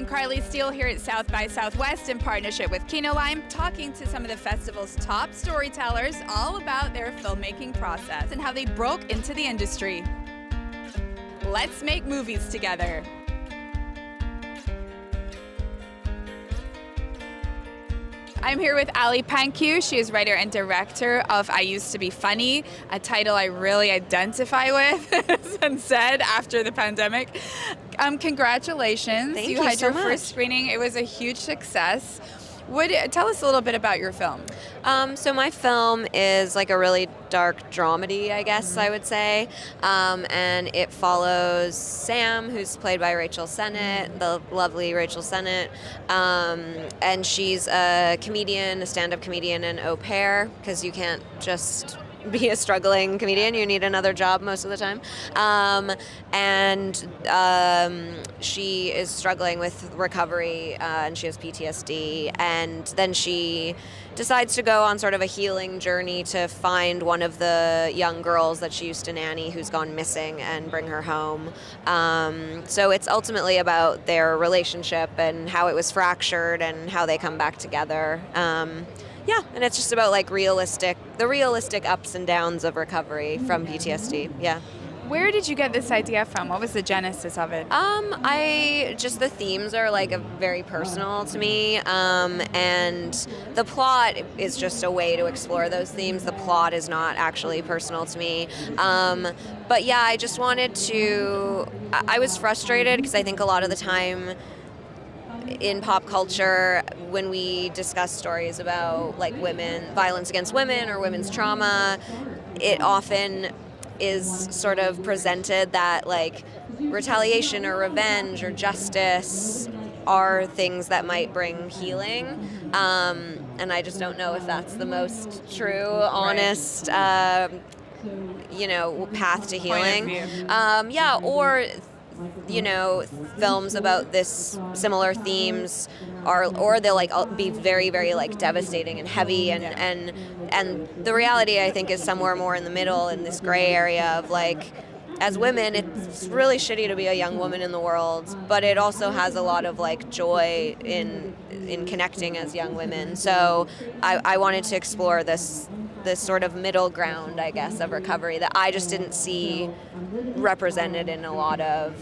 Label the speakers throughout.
Speaker 1: I'm Carly Steele here at South by Southwest in partnership with Kinolime, talking to some of the festival's top storytellers all about their filmmaking process and how they broke into the industry. Let's make movies together. I'm here with Ali Pankiw. She is writer and director of I Used to Be Funny, a title I really identify with and said after the pandemic. Congratulations.
Speaker 2: Thank you
Speaker 1: had
Speaker 2: so
Speaker 1: your
Speaker 2: much.
Speaker 1: first screening. It was a huge success. Tell us a little bit about your film.
Speaker 2: So my film is like a really dark dramedy, I guess I would say, and it follows Sam, who's played by Rachel Sennett, the lovely Rachel Sennett, and she's a comedian, a stand-up comedian and au pair, because you can't just be a struggling comedian, you need another job most of the time, and she is struggling with recovery, and she has PTSD, and then she decides to go on sort of a healing journey to find one of the young girls that she used to nanny who's gone missing and bring her home. So it's ultimately about their relationship and how it was fractured and how they come back together. Yeah, and it's just about like the realistic ups and downs of recovery from PTSD. Yeah.
Speaker 1: Where did you get this idea from? What was the genesis of it?
Speaker 2: The themes are like very personal to me, and the plot is just a way to explore those themes. The plot is not actually personal to me. But yeah, I just wanted to, I was frustrated because I think a lot of the time in pop culture, when we discuss stories about like violence against women or women's trauma, it often is sort of presented that like retaliation or revenge or justice are things that might bring healing, and I just don't know if that's the most true, honest, path to healing. Or films about this similar themes they'll like be very, very like devastating and heavy, and the reality I think is somewhere more in the middle, in this gray area of like, as women, it's really shitty to be a young woman in the world, but it also has a lot of like joy in connecting as young women. So I wanted to explore this sort of middle ground, I guess, of recovery that I just didn't see represented in a lot of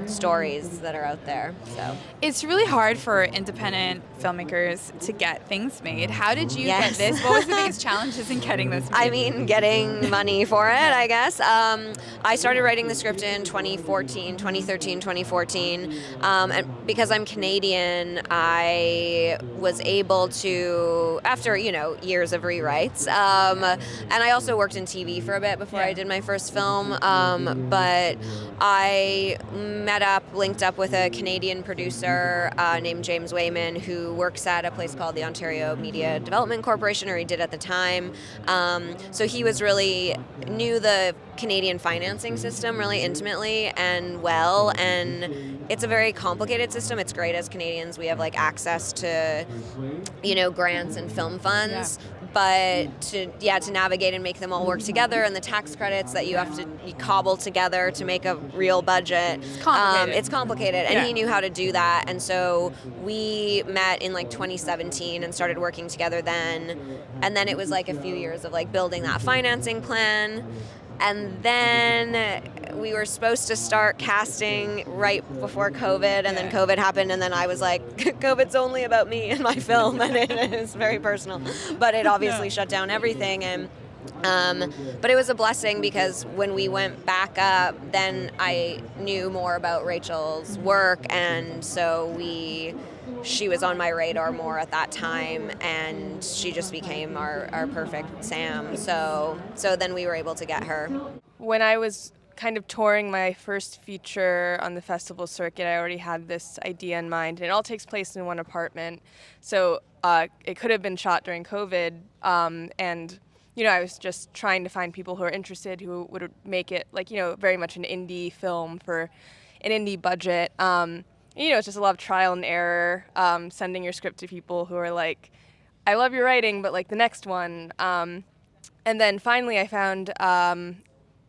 Speaker 2: stories that are out there. So
Speaker 1: it's really hard for independent filmmakers to get things made. How did you get
Speaker 2: Yes.
Speaker 1: this? What was the biggest challenges in getting this made?
Speaker 2: I mean, getting money for it, I guess. I started writing the script in 2013, 2014. And because I'm Canadian, I was able to, after, years of rewrites, and I also worked in TV for a bit before I did my first film, but I linked up with a Canadian producer named James Wayman, who works at a place called the Ontario Media Development Corporation, or he did at the time. So he knew the Canadian financing system really intimately and well, and it's a very complicated system. It's great as Canadians. We have like access to, grants and film funds. Yeah. But to navigate and make them all work together, and the tax credits that you have to cobble together to make a real budget. It's complicated. And he knew how to do that. And so we met in like 2017 and started working together then. And then it was like a few years of like building that financing plan. And then we were supposed to start casting right before COVID, and then COVID happened, and then I was like, COVID's only about me and my film, and it is very personal. But it obviously shut down everything, and but it was a blessing, because when we went back up, then I knew more about Rachel's work, and so she was on my radar more at that time, and she just became our perfect Sam. So then we were able to get her.
Speaker 3: When I was kind of touring my first feature on the festival circuit, I already had this idea in mind, and it all takes place in one apartment. So it could have been shot during COVID, and I was just trying to find people who are interested, who would make it like, very much an indie film for an indie budget. It's just a lot of trial and error, sending your script to people who are like, I love your writing, but like the next one. And then finally I found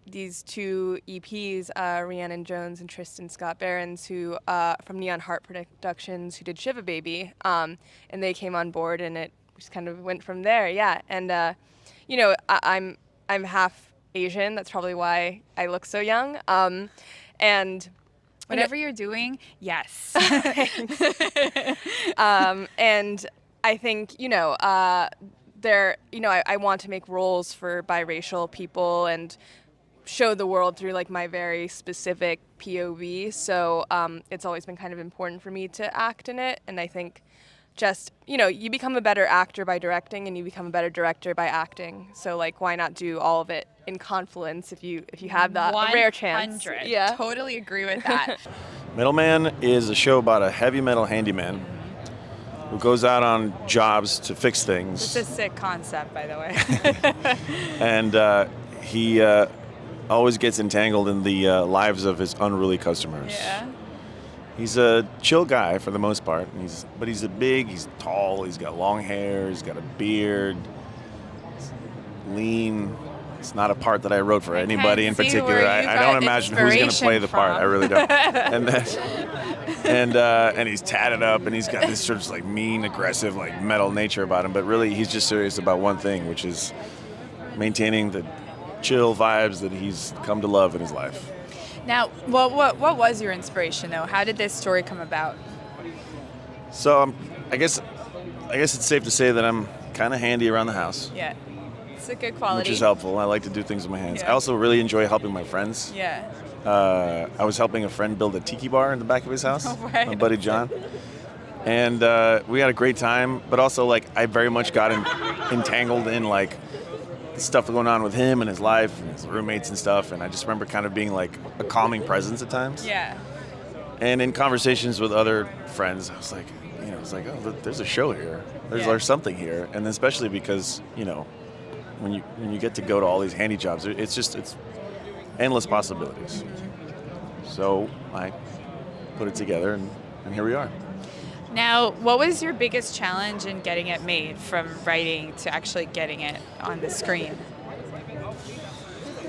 Speaker 3: these two EPs, Rhiannon Jones and Tristan Scott Behrens, who from Neon Heart Productions, who did Shiva Baby, and they came on board, and it just kind of went from there. Yeah, and you know, I'm half Asian. That's probably why I look so young. And
Speaker 1: Whatever you're doing, yes.
Speaker 3: And I think, you know, I want to make roles for biracial people and show the world through like my very specific POV. So it's always been kind of important for me to act in it. And I think just, you know, you become a better actor by directing, and you become a better director by acting. So like, why not do all of it in confluence if you have that a rare chance?
Speaker 1: 100.
Speaker 3: Yeah.
Speaker 1: Totally agree with that.
Speaker 4: Middleman is a show about a heavy metal handyman who goes out on jobs to fix things.
Speaker 1: It's a sick concept, by the way.
Speaker 4: And he always gets entangled in the lives of his unruly customers.
Speaker 1: Yeah.
Speaker 4: He's a chill guy for the most part, but he's he's tall, he's got long hair, he's got a beard, he's lean. It's not a part that I wrote for anybody in
Speaker 1: can't see
Speaker 4: particular.
Speaker 1: where you
Speaker 4: I
Speaker 1: got
Speaker 4: don't imagine who's going to play the part.
Speaker 1: inspiration
Speaker 4: I really don't. And he's tatted up, and he's got this sort of like mean, aggressive, like metal nature about him. But really, he's just serious about one thing, which is maintaining the chill vibes that he's come to love in his life.
Speaker 1: Now, what was your inspiration, though? How did this story come about?
Speaker 4: So I guess it's safe to say that I'm kind of handy around the house,
Speaker 1: Yeah. It's a good quality.
Speaker 4: which is helpful. I like to do things with my hands.
Speaker 1: Yeah.
Speaker 4: I also really enjoy helping my friends.
Speaker 1: Yeah.
Speaker 4: I was helping a friend build a tiki bar in the back of his house,
Speaker 1: Right.
Speaker 4: my buddy John. And we had a great time, but also like I very much got entangled in like stuff going on with him and his life and his roommates and stuff. And I just remember kind of being like a calming presence at times.
Speaker 1: Yeah.
Speaker 4: And in conversations with other friends, I was like, oh, there's a show here. There's something here. And especially because, you know, when you get to go to all these handy jobs, it's endless possibilities. So I put it together, and here we are.
Speaker 1: Now, what was your biggest challenge in getting it made, from writing to actually getting it on the screen?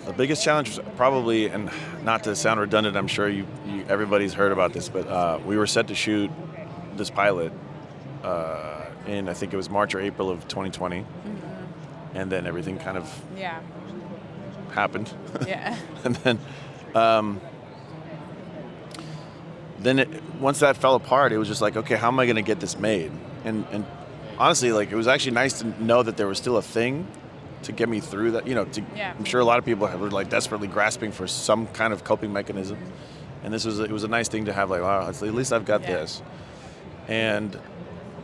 Speaker 4: The biggest challenge was probably, and not to sound redundant, I'm sure everybody's heard about this, but we were set to shoot this pilot in, I think it was March or April of 2020. And then everything kind of happened.
Speaker 1: Yeah.
Speaker 4: And then once that fell apart, it was just like, okay, how am I going to get this made? And honestly, like, it was actually nice to know that there was still a thing to get me through that. You know, I'm sure a lot of people were like desperately grasping for some kind of coping mechanism, and it was a nice thing to have. Like, wow, at least I've got this. And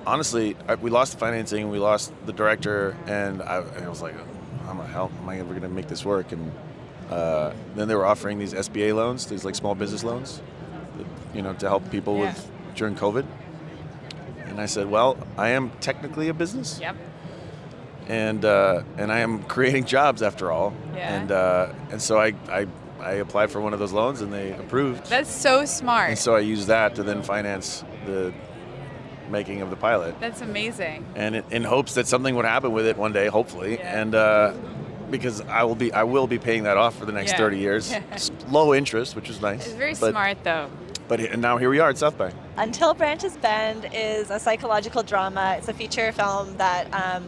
Speaker 4: honestly, we lost the financing, we lost the director, and I was like, how the hell am I ever going to make this work? And then they were offering these SBA loans, these like small business loans, you know, to help people during COVID. And I said, well, I am technically a business.
Speaker 1: Yep.
Speaker 4: And I am creating jobs after all.
Speaker 1: Yeah.
Speaker 4: And so I applied for one of those loans, and they approved.
Speaker 1: That's so smart.
Speaker 4: And so I used that to then finance the making of the pilot.
Speaker 1: That's amazing.
Speaker 4: And in hopes that something would happen with it one day, hopefully.
Speaker 1: Yeah.
Speaker 4: And because I will be paying that off for the next 30 years. It's low interest, which is nice.
Speaker 1: It's very smart, though.
Speaker 4: And now here we are at South by.
Speaker 5: Until Branches Bend is a psychological drama. It's a feature film that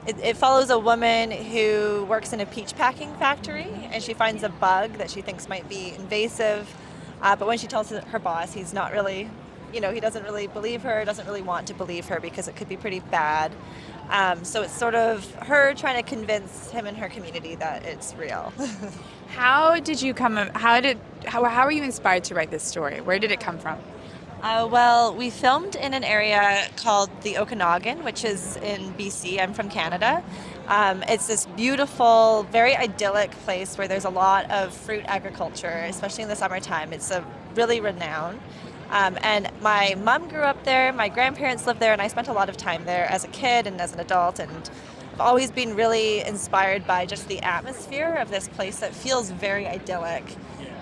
Speaker 5: it follows a woman who works in a peach packing factory, and she finds a bug that she thinks might be invasive. But when she tells her boss, he's not really, he doesn't really believe her, doesn't really want to believe her because it could be pretty bad. So it's sort of her trying to convince him and her community that it's real.
Speaker 1: How were you inspired to write this story? Where did it come from?
Speaker 5: Well, we filmed in an area called the Okanagan, which is in BC. I'm from Canada. It's this beautiful, very idyllic place where there's a lot of fruit agriculture, especially in the summertime. It's a really renowned. And my mom grew up there, my grandparents lived there, and I spent a lot of time there as a kid and as an adult. And I've always been really inspired by just the atmosphere of this place that feels very idyllic.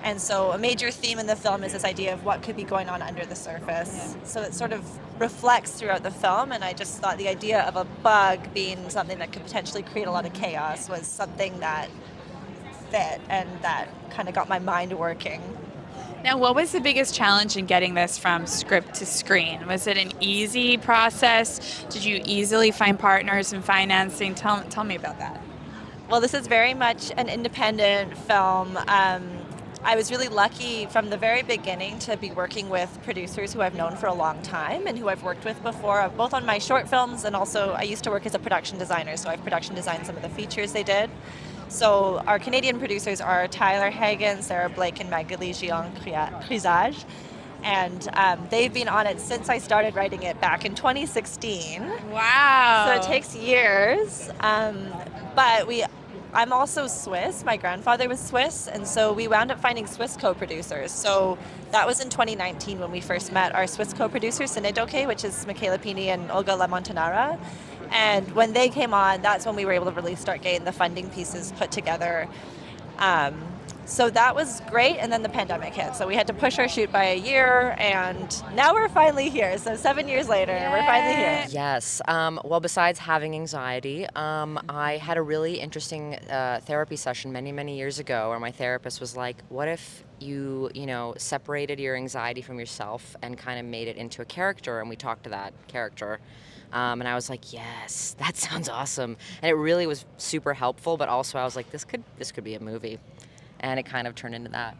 Speaker 5: And so a major theme in the film is this idea of what could be going on under the surface. So it sort of reflects throughout the film, and I just thought the idea of a bug being something that could potentially create a lot of chaos was something that fit, and that kind of got my mind working.
Speaker 1: Now, what was the biggest challenge in getting this from script to screen? Was it an easy process? Did you easily find partners and financing? Tell me about that.
Speaker 5: Well, this is very much an independent film. I was really lucky from the very beginning to be working with producers who I've known for a long time and who I've worked with before, both on my short films, and also I used to work as a production designer, so I've production designed some of the features they did. So our Canadian producers are Tyler Hagen, Sarah Blake, and Magali Gion-Crisage. And they've been on it since I started writing it back in 2016.
Speaker 1: Wow.
Speaker 5: So it takes years. But I'm also Swiss. My grandfather was Swiss, and so we wound up finding Swiss co-producers. So that was in 2019 when we first met our Swiss co-producers, Cinedoke, which is Michaela Pini and Olga Lamontanara. And when they came on, that's when we were able to really start getting the funding pieces put together. So that was great, and then the pandemic hit. So we had to push our shoot by a year, and now we're finally here. So 7 years later, we're finally here.
Speaker 6: Yes. Well, besides having anxiety, I had a really interesting therapy session many, many years ago where my therapist was like, what if you separated your anxiety from yourself and kind of made it into a character, and we talked to that character. And I was like, yes, that sounds awesome. And it really was super helpful, but also I was like, this could be a movie. And it kind of turned into that.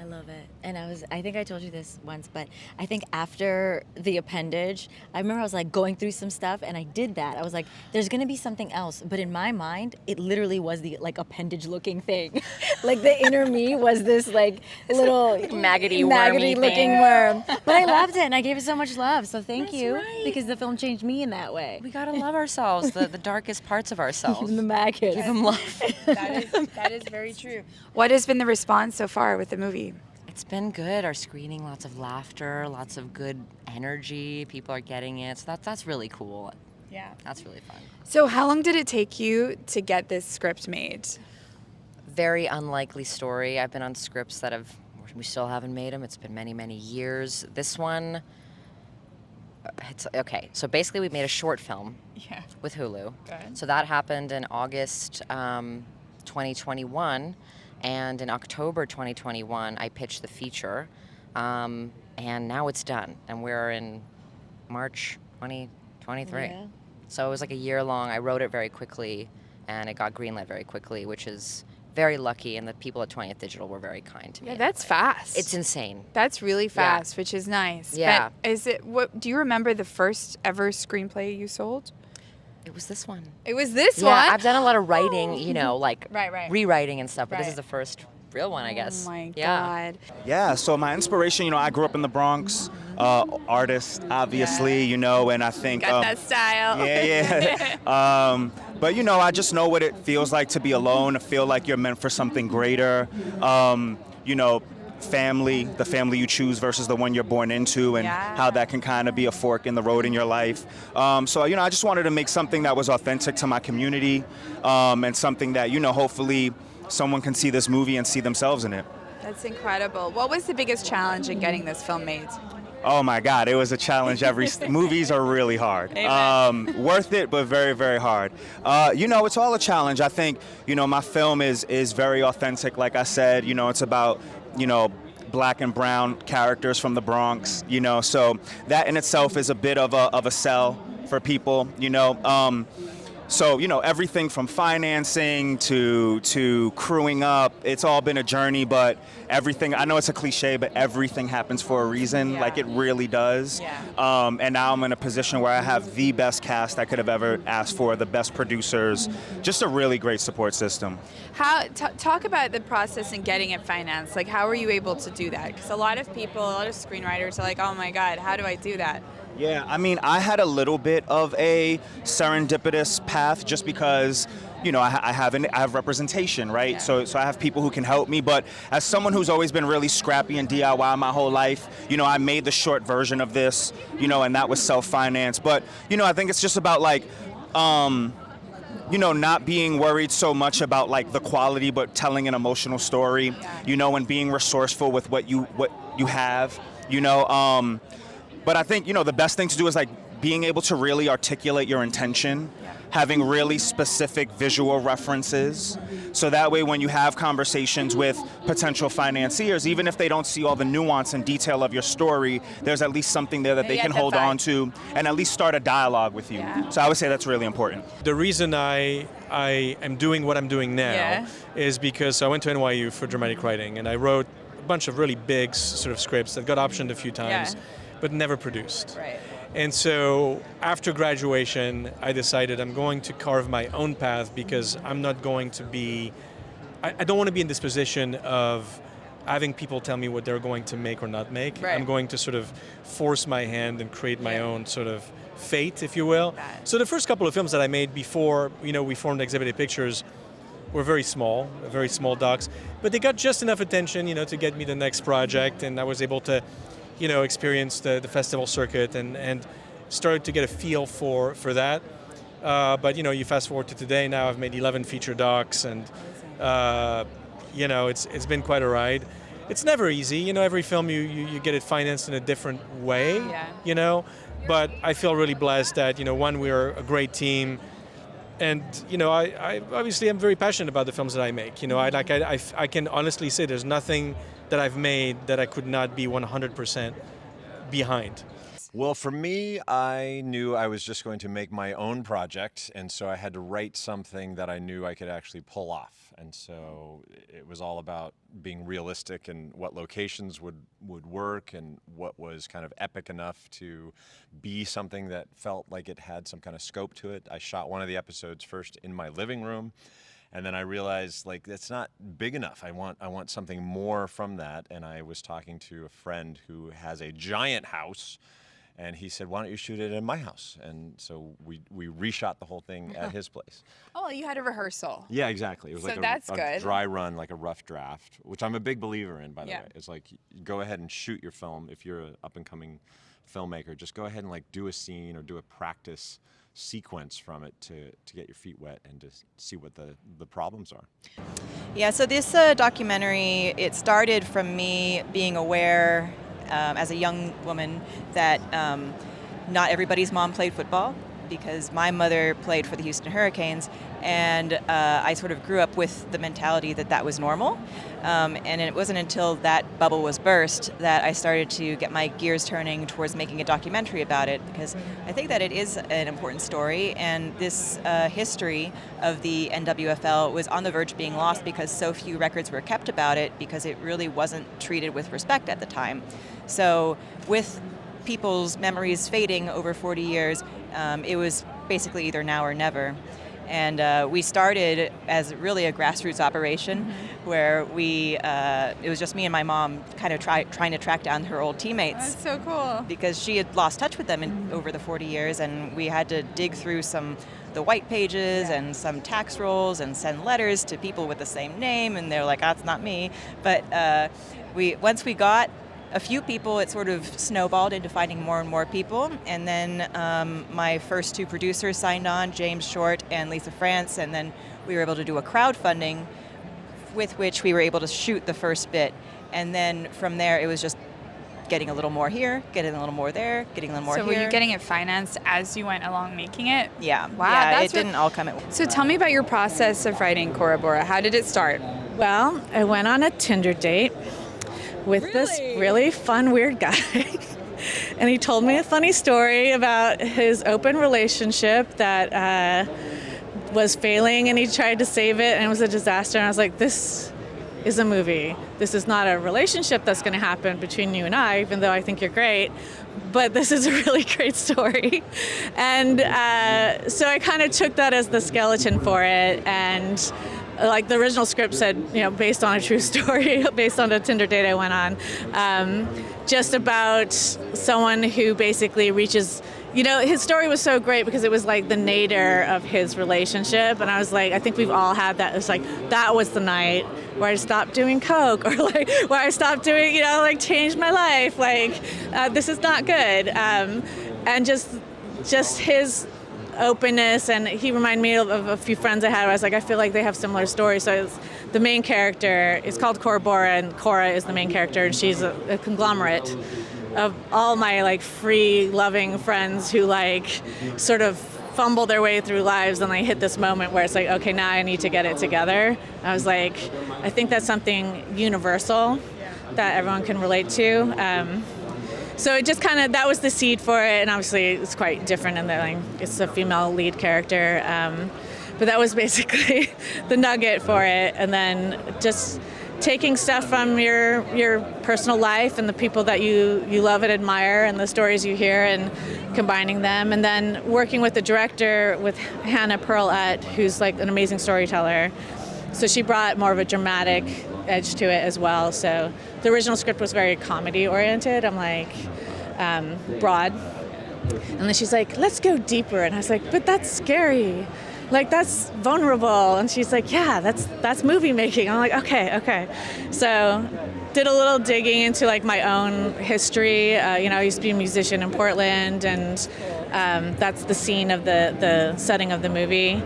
Speaker 7: I love it. And I think I told you this once, but I think after the appendage, I remember I was like going through some stuff, and I did that. I was like, there's gonna be something else. But in my mind, it literally was the like appendage looking thing. Like the inner me was this like little
Speaker 6: maggoty
Speaker 7: looking worm. But I loved it, and I gave it so much love. So thank you,
Speaker 6: right.
Speaker 7: because the film changed me in that way.
Speaker 6: We gotta love ourselves, the darkest parts of ourselves.
Speaker 7: Even the maggots.
Speaker 6: Give them love.
Speaker 1: That is very true. What has been the response so far with the movie?
Speaker 6: It's been good. Our screening, lots of laughter, lots of good energy. People are getting it. So that's really cool.
Speaker 1: Yeah.
Speaker 6: That's really fun.
Speaker 1: So how long did it take you to get this script made?
Speaker 6: Very unlikely story. I've been on scripts we still haven't made them. It's been many, many years. This one, it's okay. So basically we made a short film with Hulu.
Speaker 1: Good.
Speaker 6: So that happened in August 2021. And in October 2021, I pitched the feature, and now it's done. And we're in March 2023. Yeah. So it was like a year long. I wrote it very quickly, and it got greenlit very quickly, which is very lucky. And the people at 20th Digital were very kind to me.
Speaker 1: Yeah, that's fast.
Speaker 6: It's insane.
Speaker 1: That's really fast, which is nice.
Speaker 6: Yeah.
Speaker 1: But do you remember the first ever screenplay you sold?
Speaker 6: It was this one.
Speaker 1: It was this
Speaker 6: one?
Speaker 1: one?
Speaker 6: I've done a lot of writing, like
Speaker 1: right.
Speaker 6: rewriting and stuff, but this
Speaker 1: Right.
Speaker 6: is the first real one, I guess.
Speaker 1: Oh my
Speaker 6: Yeah.
Speaker 1: God.
Speaker 8: Yeah, so my inspiration, I grew up in the Bronx, artist, obviously, and I think...
Speaker 1: Got that style.
Speaker 8: Yeah. But, I just know what it feels like to be alone, to feel like you're meant for something greater. Family, the family you choose versus the one you're born into, and how that can kind of be a fork in the road in your life. So, I just wanted to make something that was authentic to my community, and something that, hopefully someone can see this movie and see themselves in it.
Speaker 1: That's incredible. What was the biggest challenge in getting this film made?
Speaker 8: Oh my God, it was a challenge. Movies are really hard. Worth it, but very, very hard. It's all a challenge. I think, my film is very authentic. Like I said, it's about, black and brown characters from the Bronx, so that in itself is a bit of a sell for people, So, everything from financing to crewing up, it's all been a journey, but everything, I know it's a cliche, but everything happens for a reason, like it really does. Yeah. And now I'm in a position where I have the best cast I could have ever asked for, the best producers, just a really great support system.
Speaker 1: Talk about the process in getting it financed. Like, how were you able to do that? Because a lot of screenwriters are like, oh my God, how do I do that?
Speaker 8: Yeah, I had a little bit of a serendipitous path just because, I have representation, right? Yeah. So I have people who can help me. But as someone who's always been really scrappy and DIY my whole life, I made the short version of this, and that was self-financed. But, I think it's just about not being worried so much about the quality, but telling an emotional story, and being resourceful with what you have, But I think, the best thing to do is being able to really articulate your intention. having really specific visual references. So that way when you have conversations with potential financiers, even if they don't see all the nuance and detail of your story, there's at least something there that they can hold on to and at least start a dialogue with you.
Speaker 1: Yeah.
Speaker 8: So I would say that's really important.
Speaker 9: The reason I am doing what I'm doing now is because I went to NYU for dramatic writing, and I wrote a bunch of really big sort of scripts that got optioned a few times, but never produced.
Speaker 1: Right.
Speaker 9: And so after graduation, I decided I'm going to carve my own path, because I'm not going to be, I don't want to be in this position of having people tell me what they're going to make or not make.
Speaker 1: Right.
Speaker 9: I'm going to sort of force my hand and create my own sort of fate, if you will. So the first couple of films that I made before, we formed Exhibited Pictures were very small docs, but they got just enough attention, to get me the next project, and I was able to experienced the festival circuit and started to get a feel for that. But you fast forward to today, now I've made 11 feature docs, and it's been quite a ride. It's never easy, every film you get it financed in a different way, but I feel really blessed that, one, we're a great team, and I obviously am very passionate about the films that I make. I can honestly say there's nothing that I've made that I could not be 100% behind.
Speaker 10: Well, for me, I knew I was just going to make my own project, and so I had to write something that I knew I could actually pull off. And so it was all about being realistic and what locations would work and what was kind of epic enough to be something that felt like it had some kind of scope to it. I shot one of the episodes first in my living room, and then I realized, that's not big enough. I want something more from that. And I was talking to a friend who has a giant house, and he said, "Why don't you shoot it in my house?" And so we reshot the whole thing at his place.
Speaker 1: Oh, well, you had a rehearsal.
Speaker 10: Yeah, exactly. It was
Speaker 1: So
Speaker 10: like
Speaker 1: that's
Speaker 10: a
Speaker 1: good.
Speaker 10: dry run, like a rough draft, which I'm a big believer in, by the
Speaker 1: Yeah.
Speaker 10: way. It's like, go ahead and shoot your film. If you're an up-and-coming filmmaker, just go ahead and do a scene or do a practice sequence from it to get your feet wet and to see what the problems are.
Speaker 5: Yeah, so this documentary, it started from me being aware as a young woman that not everybody's mom played football, because my mother played for the Houston Hurricanes, and I sort of grew up with the mentality that was normal. And it wasn't until that bubble was burst that I started to get my gears turning towards making a documentary about it, because I think that it is an important story, and this history of the NWFL was on the verge of being lost because so few records were kept about it, because it really wasn't treated with respect at the time. So with people's memories fading over 40 years, it was basically either now or never. And we started as really a grassroots operation where it was just me and my mom kind of trying to track down her old teammates.
Speaker 1: That's so cool.
Speaker 5: Because she had lost touch with them over the 40 years, and we had to dig through the white pages and some tax rolls and send letters to people with the same name, and they're like, that's not me. But once we got a few people, it sort of snowballed into finding more and more people. And then my first two producers signed on, James Short and Lisa France, and then we were able to do a crowdfunding with which we were able to shoot the first bit. And then from there, it was just getting a little more here, getting a little more there, getting a little more here.
Speaker 1: So were you getting it financed as you went along making it?
Speaker 5: Yeah.
Speaker 1: Wow.
Speaker 5: Yeah, it didn't all come at once.
Speaker 1: So tell me about your process of writing Cora Bora. How did it start?
Speaker 11: Well, I went on a Tinder date with this really fun, weird guy. And he told me a funny story about his open relationship that was failing, and he tried to save it, and it was a disaster. And I was like, this is a movie. This is not a relationship that's going to happen between you and I, even though I think you're great. But this is a really great story. And so I kind of took that as the skeleton for it. And like the original script said, based on a true story, based on a Tinder date I went on, just about someone who basically reaches, his story was so great because it was like the nadir of his relationship. And I was like, I think we've all had that. It's like, that was the night where I stopped doing coke, or like where I stopped doing, changed my life. Like, this is not good. And just his openness, and he reminded me of a few friends I had where I was like, I feel like they have similar stories. So the main character is called Cora Bora, and Cora is the main character, and she's a conglomerate of all my free loving friends who sort of fumble their way through lives and they hit this moment where it's like, okay, now I need to get it together. I was like, I think that's something universal that everyone can relate to. So it just kind of, that was the seed for it, and obviously it's quite different in that, like, it's a female lead character. But that was basically the nugget for it, and then just taking stuff from your personal life and the people that you love and admire and the stories you hear and combining them, and then working with the director, with Hannah Perlett, who's like an amazing storyteller. So she brought more of a dramatic edge to it as well. So the original script was very comedy oriented. I'm like, broad. And then she's like, let's go deeper. And I was like, but that's scary. Like, that's vulnerable. And she's like, yeah, that's movie making. I'm like, okay. So did a little digging into like my own history. I used to be a musician in Portland, and that's the scene of the setting of the movie.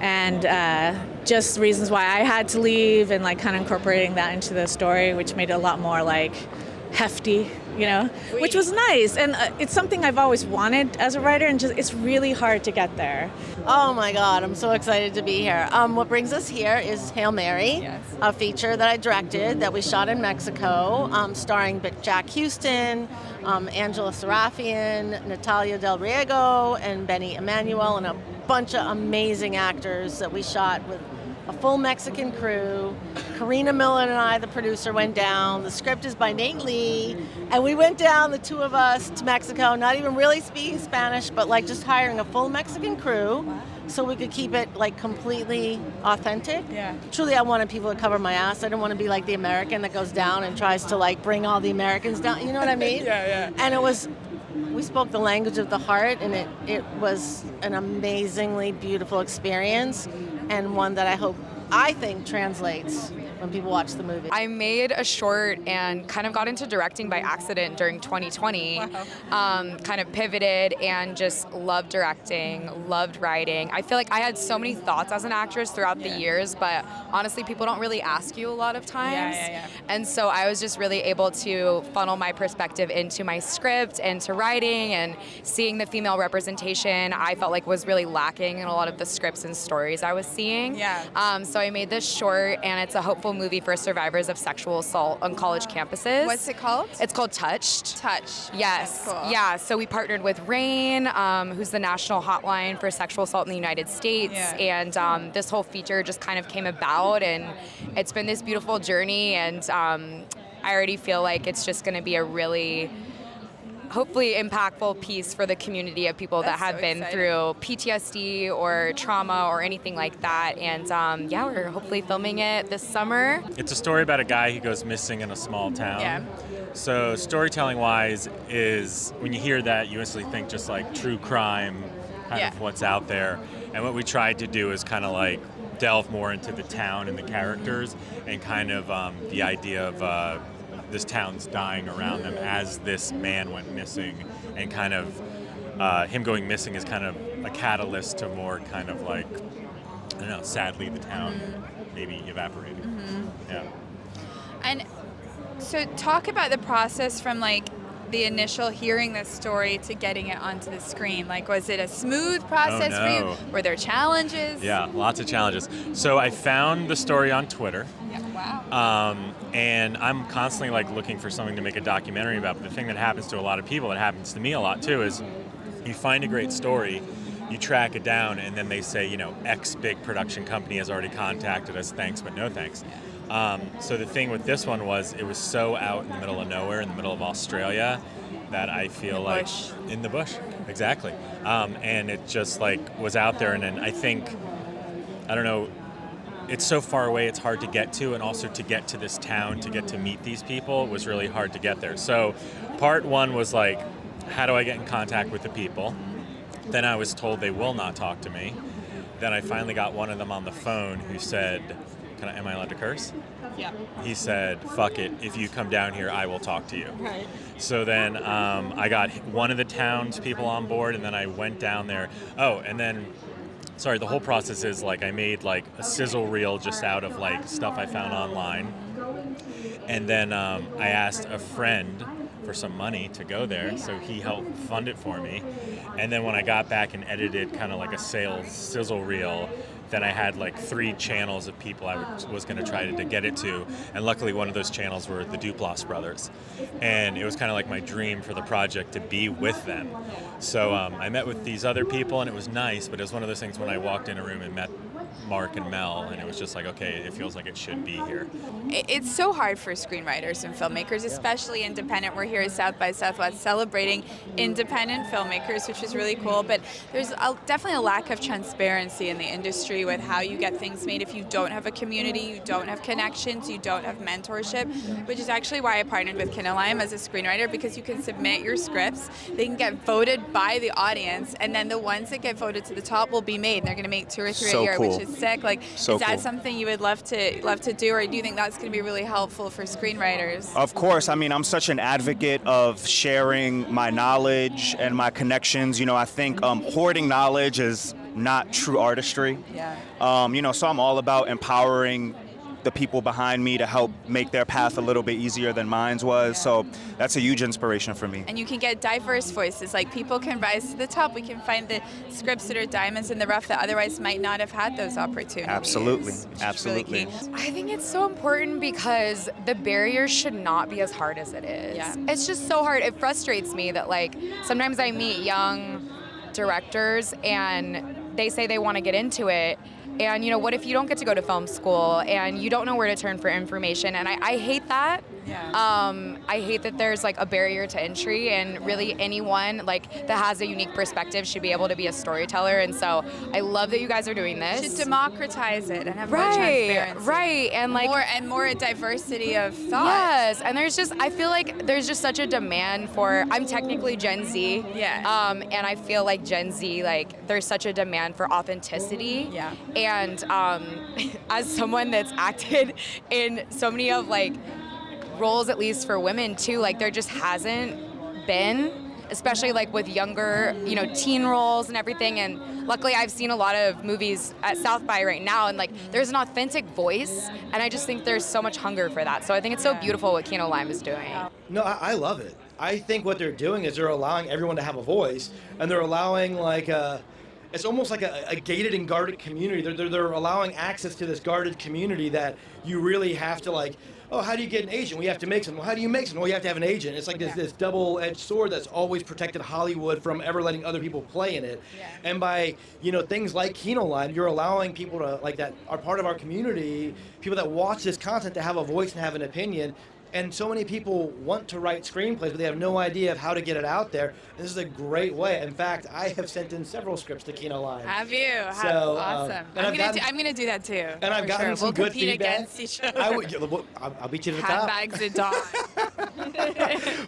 Speaker 11: And just reasons why I had to leave, and like kind of incorporating that into the story, which made it a lot more like hefty, which was nice. And it's something I've always wanted as a writer, and just it's really hard to get there.
Speaker 12: Oh my God, I'm so excited to be here. What brings us here is Hail Mary, a feature that I directed that we shot in Mexico, starring Jack Houston, Angela Serafian, Natalia Del Riego, and Benny Emanuel, and a bunch of amazing actors that we shot with a full Mexican crew. Karina Miller and I, the producer, went down. The script is by Nate Lee. And we went down, the two of us, to Mexico, not even really speaking Spanish, but like just hiring a full Mexican crew so we could keep it like completely authentic.
Speaker 1: Yeah.
Speaker 12: Truly, I wanted people to cover my ass. I didn't want to be like the American that goes down and tries to like bring all the Americans down. You know what I mean?
Speaker 1: Yeah.
Speaker 12: And we spoke the language of the heart, and it was an amazingly beautiful experience, and one that I think translates when people watch the movie.
Speaker 13: I made a short and kind of got into directing by accident during 2020. Kind of pivoted and just loved directing, loved writing. I feel like I had so many thoughts as an actress throughout the years, but honestly, people don't really ask you a lot of times. And so I was just really able to funnel my perspective into my script and to writing, and seeing the female representation I felt like was really lacking in a lot of the scripts and stories I was seeing. So I made this short, and it's a hopeful movie for survivors of sexual assault on college campuses.
Speaker 1: What's it called?
Speaker 13: It's called Touched.
Speaker 1: Touch.
Speaker 13: Yes.
Speaker 1: That's cool.
Speaker 13: Yeah. So we partnered with RAIN, who's the national hotline for sexual assault in the United States. And this whole feature just kind of came about, and it's been this beautiful journey. And I already feel like it's just going to be a really hopefully impactful piece for the community of people that have been through PTSD or trauma or anything like that. And we're hopefully filming it this summer.
Speaker 14: It's a story about a guy who goes missing in a small town. So storytelling wise is, when you hear that, you instantly think just like true crime, kind of what's out there. And what we tried to do is kind of like delve more into the town and the characters, and kind of the idea of this town's dying around them as this man went missing, and kind of him going missing is kind of a catalyst to more kind of like, I don't know, sadly the town maybe evaporating.
Speaker 1: And so talk about the process from like the initial hearing this story to getting it onto the screen. Like, was it a smooth process for you? Were there challenges?
Speaker 14: Yeah, lots of challenges. So I found the story on Twitter. And I'm constantly like looking for something to make a documentary about. But the thing that happens to a lot of people, that happens to me a lot too, is you find a great story, you track it down, and then they say, X big production company has already contacted us, thanks but no thanks. So the thing with this one was, it was so out in the middle of nowhere, in the middle of Australia, that I feel like in the bush, exactly. And it just like was out there, and then I think, I don't know, it's so far away, it's hard to get to, and also to get to this town, to get to meet these people was really hard to get there. So part one was like, how do I get in contact with the people? Then I was told they will not talk to me. Then I finally got one of them on the phone who said, am I allowed to curse?
Speaker 1: Yeah.
Speaker 14: He said, fuck it, if you come down here, I will talk to you.
Speaker 1: Right.
Speaker 14: So then I got one of the townspeople on board, and then I went down there. The whole process is like, I made like a sizzle reel just out of like stuff I found online. And then I asked a friend for some money to go there, so he helped fund it for me. And then when I got back and edited kind of like a sales sizzle reel, then I had like 3 channels of people I was going to try to get it to, and luckily one of those channels were the Duplass brothers, and it was kind of like my dream for the project to be with them. So I met with these other people, and it was nice, but it was one of those things when I walked in a room and met Mark and Mel, and it was just like, okay, it feels like it should be here.
Speaker 1: It's so hard for screenwriters and filmmakers, especially independent. We're here at South by Southwest celebrating independent filmmakers, which is really cool, but there's definitely a lack of transparency in the industry with how you get things made. If you don't have a community, you don't have connections, you don't have mentorship, which is actually why I partnered with Kinolime as a screenwriter, because you can submit your scripts, they can get voted by the audience, and then the ones that get voted to the top will be made, and they're going to make 2 or 3 a year, which is sick. Like, is that something you would love to do, or do you think that's going to be really helpful for screenwriters?
Speaker 8: Of course. I mean, I'm such an advocate of sharing my knowledge and my connections. You know, I think hoarding knowledge is not true artistry.
Speaker 1: Yeah.
Speaker 8: You know, so I'm all about empowering the people behind me to help make their path a little bit easier than mine was. So that's a huge inspiration for me.
Speaker 1: And you can get diverse voices. Like, people can rise to the top. We can find the scripts that are diamonds in the rough that otherwise might not have had those opportunities.
Speaker 8: Absolutely. Absolutely.
Speaker 1: Really key.
Speaker 13: I think it's so important because the barriers should not be as hard as it is.
Speaker 1: Yeah.
Speaker 13: It's just so hard. It frustrates me that, like, sometimes I meet young directors and they say they want to get into it. And, you know, what if you don't get to go to film school and you don't know where to turn for information? And I hate that.
Speaker 1: Yeah.
Speaker 13: I hate that there's like a barrier to entry, and really anyone like that has a unique perspective should be able to be a storyteller. And so I love that you guys are doing this.
Speaker 1: You should democratize it and have more transparency.
Speaker 13: Right, and like
Speaker 1: more diversity of thought.
Speaker 13: Yes, and I feel like there's just such a demand for. I'm technically Gen Z.
Speaker 1: Yeah.
Speaker 13: And I feel like Gen Z, like, there's such a demand for authenticity.
Speaker 1: Yeah.
Speaker 13: And as someone that's acted in so many of like roles, at least for women too, like there just hasn't been, especially like with younger, you know, teen roles and everything. And luckily I've seen a lot of movies at South by right now, and like there's an authentic voice, and I just think there's so much hunger for that. So I think it's so beautiful what Kinolime is doing.
Speaker 15: No, I love it. I think what they're doing is they're allowing everyone to have a voice, and they're allowing like it's almost like a gated and guarded community. They're allowing access to this guarded community that you really have to like, oh, how do you get an agent? Well, you have to make something. Well, how do you make something? Well, you have to have an agent. It's like this double-edged sword that's always protected Hollywood from ever letting other people play in it. Yeah. And by, you know, things like Kinolime, you're allowing people to, like, that are part of our community, people that watch this content, to have a voice and have an opinion. And so many people want to write screenplays, but they have no idea of how to get it out there. This is a great way. In fact, I have sent in several scripts to Kinolime.
Speaker 1: Have you?
Speaker 15: So,
Speaker 1: awesome. I'm gonna do that too.
Speaker 15: And I've gotten some good feedback.
Speaker 1: We'll compete against each other.
Speaker 15: I'll beat you to the top.
Speaker 1: Handbags at dawn.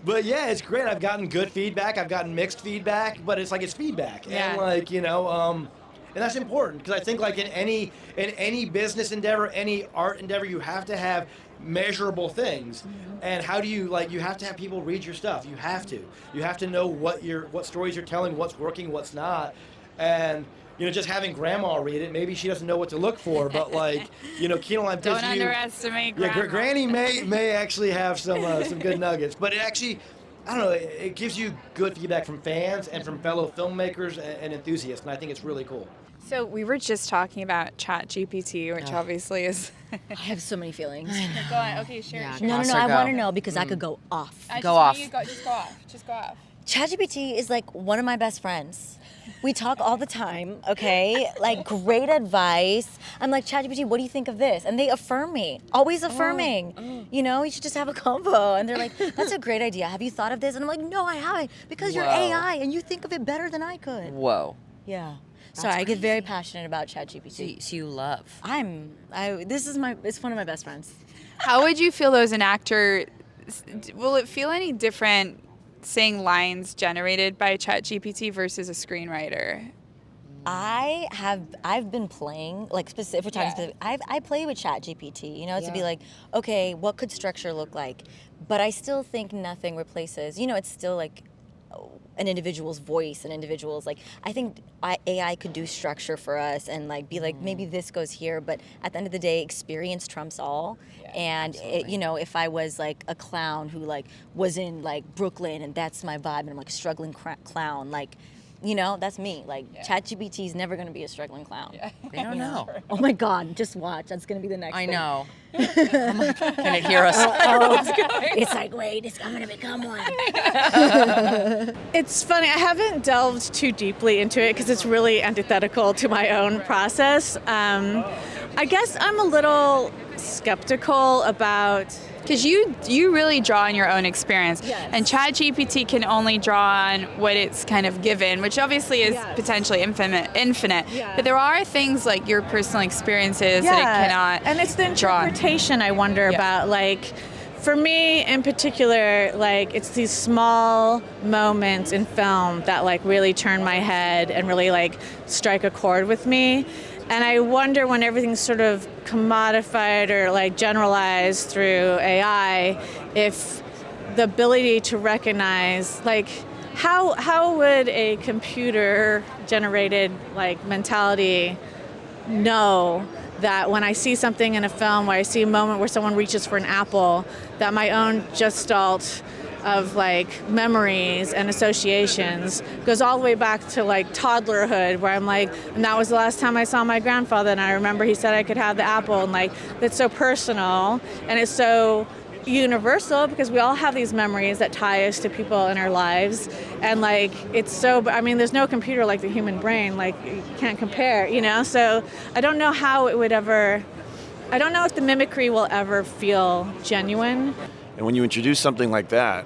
Speaker 15: But yeah, it's great. I've gotten good feedback. I've gotten mixed feedback, but it's like it's feedback.
Speaker 1: Yeah.
Speaker 15: And like, you know, and that's important, because I think like in any business endeavor, any art endeavor, you have to have measurable things. And how do you, like, you have to have people read your stuff. You have to know what stories you're telling, what's working, what's not. And, you know, just having grandma read it, maybe she doesn't know what to look for, but like, you know, Kinolime
Speaker 1: Don't underestimate grandma.
Speaker 15: Yeah, Granny may actually have some good nuggets, but it actually, I don't know, it gives you good feedback from fans and from fellow filmmakers and enthusiasts, and I think it's really cool.
Speaker 1: So we were just talking about ChatGPT, which obviously is.
Speaker 7: I have so many feelings.
Speaker 1: Go on. Okay, share.
Speaker 7: No, I want to know, because I could go off.
Speaker 1: Just go off. Just go off.
Speaker 7: ChatGPT is like one of my best friends. We talk all the time, okay? Like, great advice. I'm like, ChatGPT, what do you think of this? And they affirm me, always affirming. You know, you should just have a convo. And they're like, that's a great idea. Have you thought of this? And I'm like, no, I haven't, because you're AI and you think of it better than I could.
Speaker 6: Whoa.
Speaker 7: Yeah. Sorry, I get very passionate about ChatGPT.
Speaker 6: So you love.
Speaker 7: It's one of my best friends.
Speaker 1: How would you feel though as an actor? Will it feel any different saying lines generated by ChatGPT versus a screenwriter?
Speaker 7: I've been playing, like, specific times. I play with ChatGPT, you know, to be like, okay, what could structure look like? But I still think nothing replaces, you know, it's still like, an individual's voice, an individual's like, I think AI could do structure for us and like be like, maybe this goes here, but at the end of the day, experience trumps all. And it, you know, if I was like a clown who like was in like Brooklyn and that's my vibe and I'm like a struggling clown, like, you know, that's me. Like, ChatGPT is never going to be a struggling clown.
Speaker 6: They don't know.
Speaker 7: Oh my God, just watch. That's going to be the next
Speaker 6: I
Speaker 7: thing.
Speaker 6: know. Oh my God. Can it hear us?
Speaker 7: It's like, wait, it's going to become one.
Speaker 11: It's funny, I haven't delved too deeply into it because it's really antithetical to my own process. I guess I'm a little skeptical about...
Speaker 1: Because you really draw on your own experience, and ChatGPT can only draw on what it's kind of given, which obviously is potentially infinite. But there are things like your personal experiences that it cannot.
Speaker 11: And it's the interpretation I wonder about. Like, for me in particular, like it's these small moments in film that like really turn my head and really like strike a chord with me. And I wonder when everything's sort of commodified or like generalized through AI, if the ability to recognize, like, how would a computer generated like mentality know that when I see something in a film where I see a moment where someone reaches for an apple, that my own gestalt of like memories and associations goes all the way back to like toddlerhood, where I'm like, and that was the last time I saw my grandfather, and I remember he said I could have the apple, and like that's so personal and it's so universal because we all have these memories that tie us to people in our lives, and like it's so, I mean, there's no computer like the human brain, like you can't compare, you know. So I don't know how it would ever, I don't know if the mimicry will ever feel genuine.
Speaker 4: And when you introduce something like that,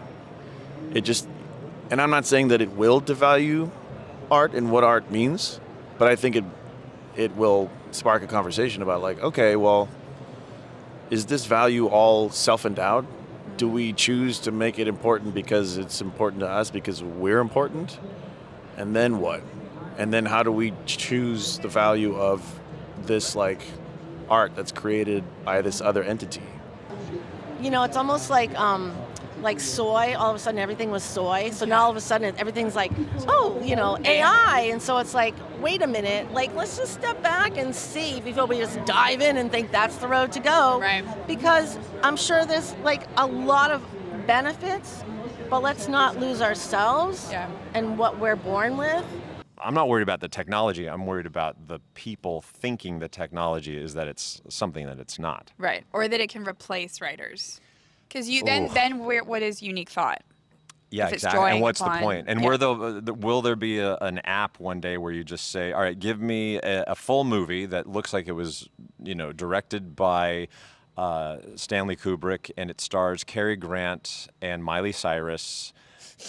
Speaker 4: it just, and I'm not saying that it will devalue art and what art means, but I think it will spark a conversation about like, okay, well, is this value all self-endowed? Do we choose to make it important because it's important to us, because we're important? And then what? And then how do we choose the value of this like art that's created by this other entity?
Speaker 12: You know, it's almost like soy. All of a sudden, everything was soy. So now all of a sudden, everything's like, oh, you know, AI. And so it's like, wait a minute. Like, let's just step back and see before we just dive in and think that's the road to go.
Speaker 1: Right.
Speaker 12: Because I'm sure there's like a lot of benefits, but let's not lose ourselves and what we're born with.
Speaker 10: I'm not worried about the technology. I'm worried about the people thinking the technology is that it's something that it's not.
Speaker 1: Right, or that it can replace writers. Because then what is unique thought?
Speaker 10: Yeah, exactly. And what's the point? And will there be an app one day where you just say, all right, give me a full movie that looks like it was, you know, directed by Stanley Kubrick, and it stars Cary Grant and Miley Cyrus.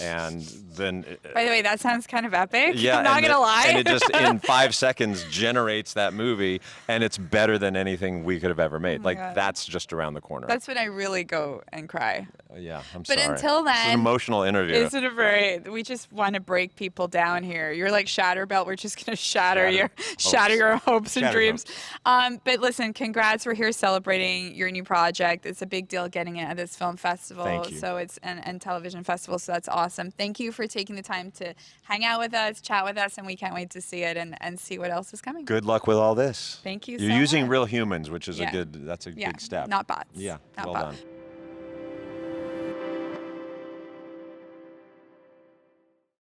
Speaker 10: And then,
Speaker 1: by the way, that sounds kind of epic.
Speaker 10: Yeah,
Speaker 1: I'm not gonna lie.
Speaker 10: And it just in 5 seconds generates that movie, and it's better than anything we could have ever made. Like
Speaker 1: God.
Speaker 10: That's just around the corner.
Speaker 1: That's when I really go and cry.
Speaker 10: Yeah, I'm
Speaker 1: but
Speaker 10: sorry.
Speaker 1: Until then,
Speaker 10: it's an emotional interview.
Speaker 1: Isn't it very? We just want to break people down here. You're like Shatterbelt. We're just gonna shatter your hopes and dreams. But listen, congrats. We're here celebrating your new project. It's a big deal getting it at this film festival.
Speaker 10: Thank you.
Speaker 1: So it's and television festival. So that's awesome. Thank you for taking the time to hang out with us, chat with us, and we can't wait to see it and see what else is coming.
Speaker 10: Good luck with all this.
Speaker 1: Thank you.
Speaker 10: You're
Speaker 1: so
Speaker 10: using
Speaker 1: much.
Speaker 10: real humans, which is a good. That's a big step.
Speaker 1: Not bots.
Speaker 10: Yeah,
Speaker 1: Not
Speaker 10: well
Speaker 1: bots.
Speaker 10: done.